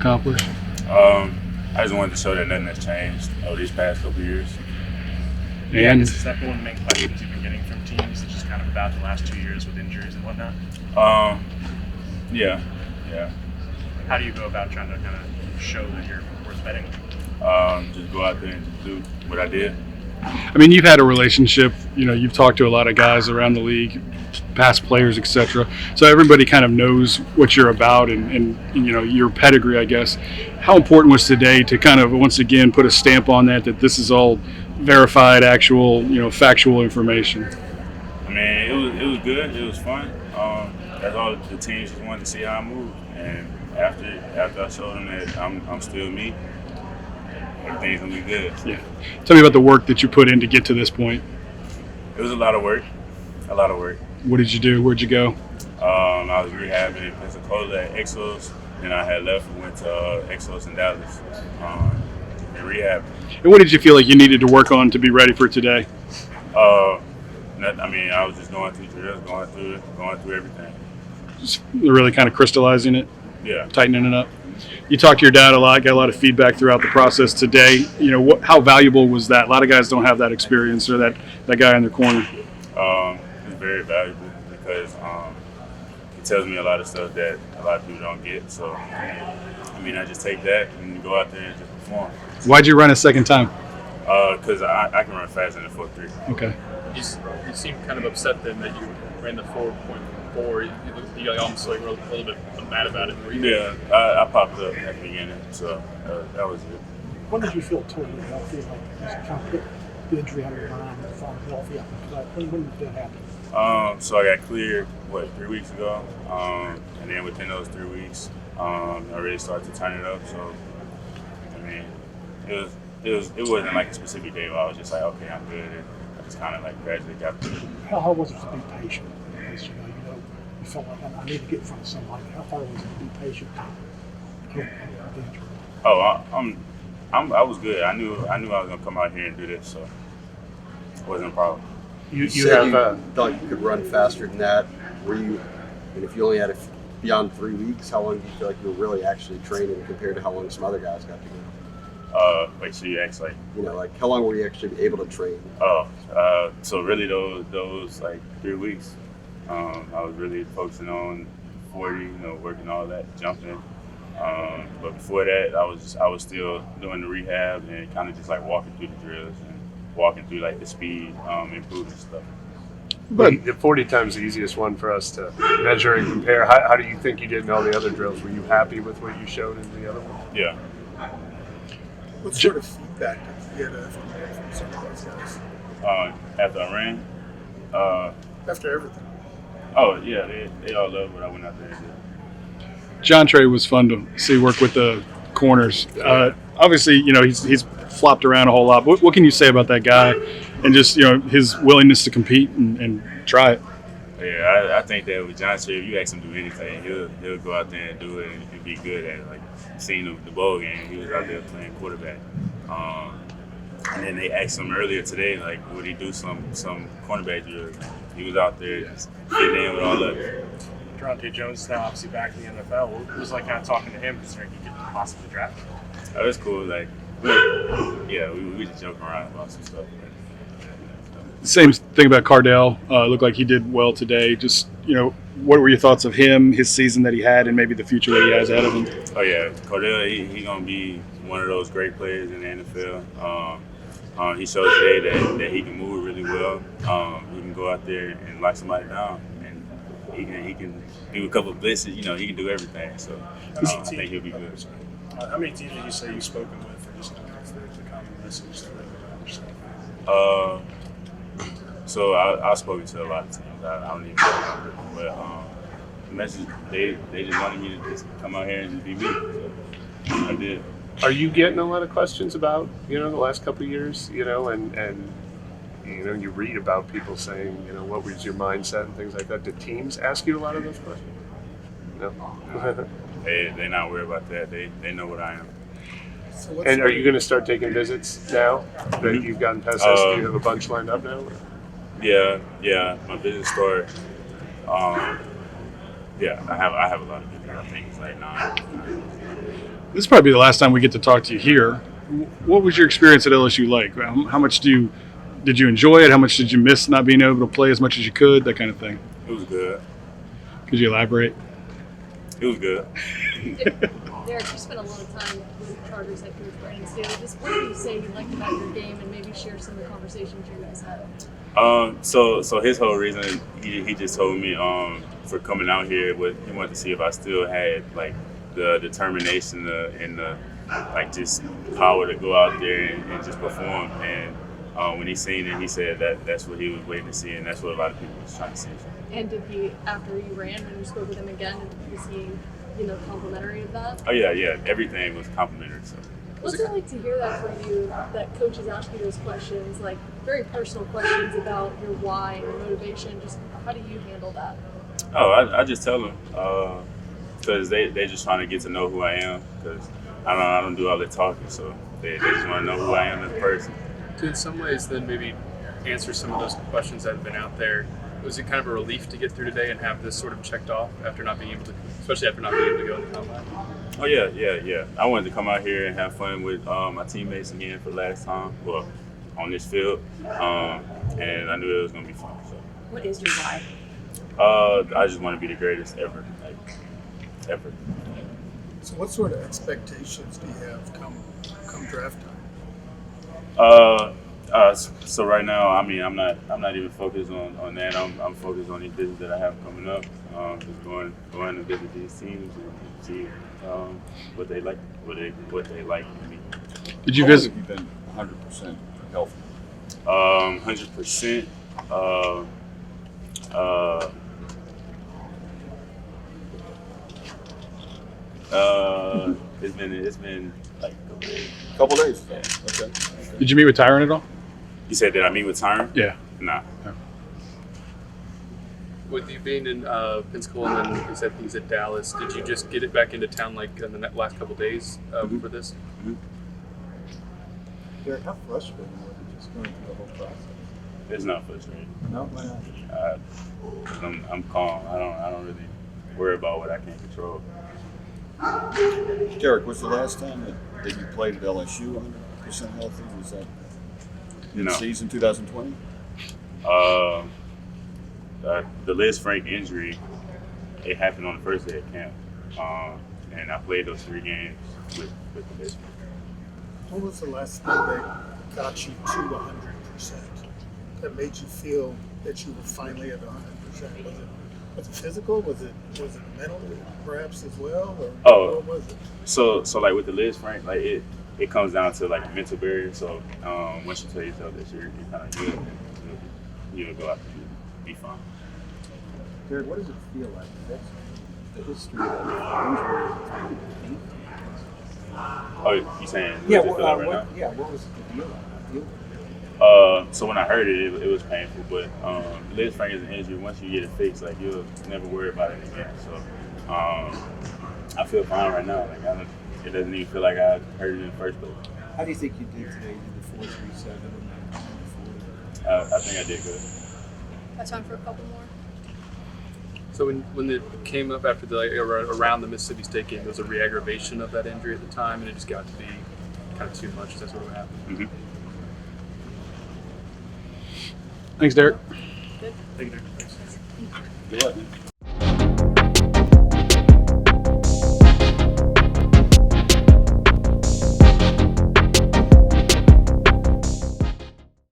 accomplish? I just wanted to show that nothing has changed over these past couple of years. And is that one of the main questions you've been getting from teams? It's just kind of about the last 2 years with injuries and whatnot? Yeah. How do you go about trying to kind of show that you're worth betting? Just go out there and just do what I did. I mean, you've had a relationship, you've talked to a lot of guys around the league, past players, etc. So everybody kind of knows what you're about and your pedigree, I guess. How important was today to kind of, once again, put a stamp on that this is all verified, actual, factual information? I mean, it was good. It was fun. That's all the teams just wanted to see how I moved. And after I showed them that I'm still me, everything's gonna be good. Yeah. Tell me about the work that you put in to get to this point. It was a lot of work. What did you do? Where'd you go? I was rehabbing in Pensacola at Exos, and I had left and went to Exos in Dallas in rehab. And what did you feel like you needed to work on to be ready for today? I was just going through drills, going through everything. Just really kind of crystallizing it, Yeah. tightening it up. You talked to your dad a lot, got a lot of feedback throughout the process today. How valuable was that? A lot of guys don't have that experience or that guy in their corner. It's very valuable because it tells me a lot of stuff that a lot of people don't get. So, I just take that and go out there and just perform. Why'd you run a second time? Because I can run faster than the 4.3. Okay. You seem kind of upset then that you ran the 4.4. You almost like a little bit mad about it. Yeah, I popped up at the beginning, so that was it. When did you feel totally healthy? Like, just kind of put the injury out of your mind and felt healthy? When did that happen? So I got cleared 3 weeks ago, and then within those 3 weeks, I really started to turn it up. So it wasn't like a specific day where I was just like, okay, I'm good. And I just kind of like gradually got through it. How hard was it to be patient? Because you felt like I need to get in front of somebody. How hard was it to be patient? I was good. I knew I was gonna come out here and do this, so it wasn't a problem. You said you thought you could run faster than that. Were you? And if you only had beyond 3 weeks, how long do you feel like you were really actually training compared to how long some other guys got to go? So you asked like how long were you actually able to train? So really those 3 weeks, I was really focusing on 40, working all that, jumping. But before that, I was still doing the rehab and kind of just like walking through the drills and walking through like the speed, improvement stuff. But the 40 times the easiest one for us to measure and compare. How do you think you did in all the other drills? Were you happy with what you showed in the other one? Yeah. What sort of feedback did you get from some of those guys? After I ran? After everything. Oh, yeah, they all loved what I went out there and did. John Trey was fun to see work with the corners. Obviously, he's flopped around a whole lot. What can you say about that guy and just, his willingness to compete and try it? Yeah, I think that with John Trey, if you ask him to do anything, he'll go out there and do it and he'll be good at it. Like, seeing the bowl game, he was out there playing quarterback. And then they asked him earlier today, like, would he do some cornerback drills? He was out there just getting in with all of it. Durante Jones is now obviously back in the NFL. What was like kind of talking to him considering he could possibly draft him? Oh, it's cool. Like, we just joking around about some stuff. Same thing about Cardell. Looked like he did well today. Just, what were your thoughts of him, his season that he had, and maybe the future that he has ahead of him? Oh, yeah. Cardell, he going to be one of those great players in the NFL. He showed today that he can move really well. He can go out there and lock somebody down. And he can do a couple of blitzes. He can do everything. So I think he'll be good. How many teams did you say you've spoken with, or just if there's a common message that they understand? So I've spoken to a lot of teams. I don't even remember, but the message they just wanted me to just come out here and just be me. So I did. Are you getting a lot of questions about the last couple of years? And you read about people saying what was your mindset and things like that. Did teams ask you a lot of those questions? No. They're not worried about that. They know what I am. So and are you going to start taking visits now that you've gotten past this? Do you have a bunch lined up now? Yeah. My business start Yeah, I have a lot of people. I think it's like 9. This is probably the last time we get to talk to you here. What was your experience at LSU like? How much did you enjoy it? How much did you miss not being able to play as much as you could? That kind of thing. It was good. Could you elaborate? It was good. Derek, you spent a lot of time with Chargers head coach Brandon Staley. Just what did you say you liked about your game, and maybe share some of the conversations you guys had? So his whole reason he just told me for coming out here was he wanted to see if I still had like the determination and the like just power to go out there and just perform. And when he seen it, he said that's what he was waiting to see, and that's what a lot of people was trying to see. And did he, after you ran, when you spoke with him again, was he, complimentary of that? Oh yeah, everything was complimentary. So. What's it like to hear that from you, that coaches ask you those questions, like very personal questions about your why and your motivation? Just how do you handle that? Oh, I just tell them because they just trying to get to know who I am, because I don't do all that talking, so they just want to know who I am as a person. To in some ways then maybe answer some of those questions that have been out there. Was it kind of a relief to get through today and have this sort of checked off after not being able to, especially after not being able to go in the combine? Oh yeah. I wanted to come out here and have fun with my teammates again for the last time, well, on this field, and I knew it was gonna be fun. So. What is your why? I just want to be the greatest ever, ever. So, what sort of expectations do you have come draft time? So right now, I mean, I'm not even focused on that. I'm focused on these visits that I have coming up. Just going to visit these teams and see what they like, what they like in me. Did you How long visit? have you been 100% healthy? 100%. It's been like a couple days. Couple days. Yeah. Okay. Did you meet with Tyron at all? You said that I meet with Tyron? Yeah. Nah. With you being in Pensacola and then you said he's at Dallas, did you just get it back into town like in the last couple days for this? Mm-hmm. Derek, how frustrating was it just going through the whole process? It's not frustrating. No, why not? I'm calm. I don't really worry about what I can't control. Derek, was the last time that you played at LSU 100% healthy? Was that season 2020? The Liz Frank injury, it happened on the first day of camp, and I played those 3 games with the Liz Frank. What was the last thing that got you to 100%? That made you feel that you were finally at 100%? Was it physical? Was it mental, perhaps as well? Or what was it? So like with the Liz Frank, like it comes down to like a mental barrier. So once you tell yourself that you're kind of good, you'll go out and be fine. Derek, what does it feel like? That's the history of injury. Oh, you saying? Yeah. What What was the deal like? So when I heard it, it was painful. But Liz Frank is an injury. Once you get it fixed, like you'll never worry about it again. So I feel fine right now. Like it doesn't even feel like I hurt it in the first place. How do you think you did today? You did the 4.37 and I think I did good. Got time for a couple more? So when it came up after around the Mississippi State game, there was a re-aggravation of that injury at the time, and it just got to be kind of too much. That's what happened. Mm-hmm. Thanks, Derek. Good. Thank you, Derek. Thanks. Good luck, man.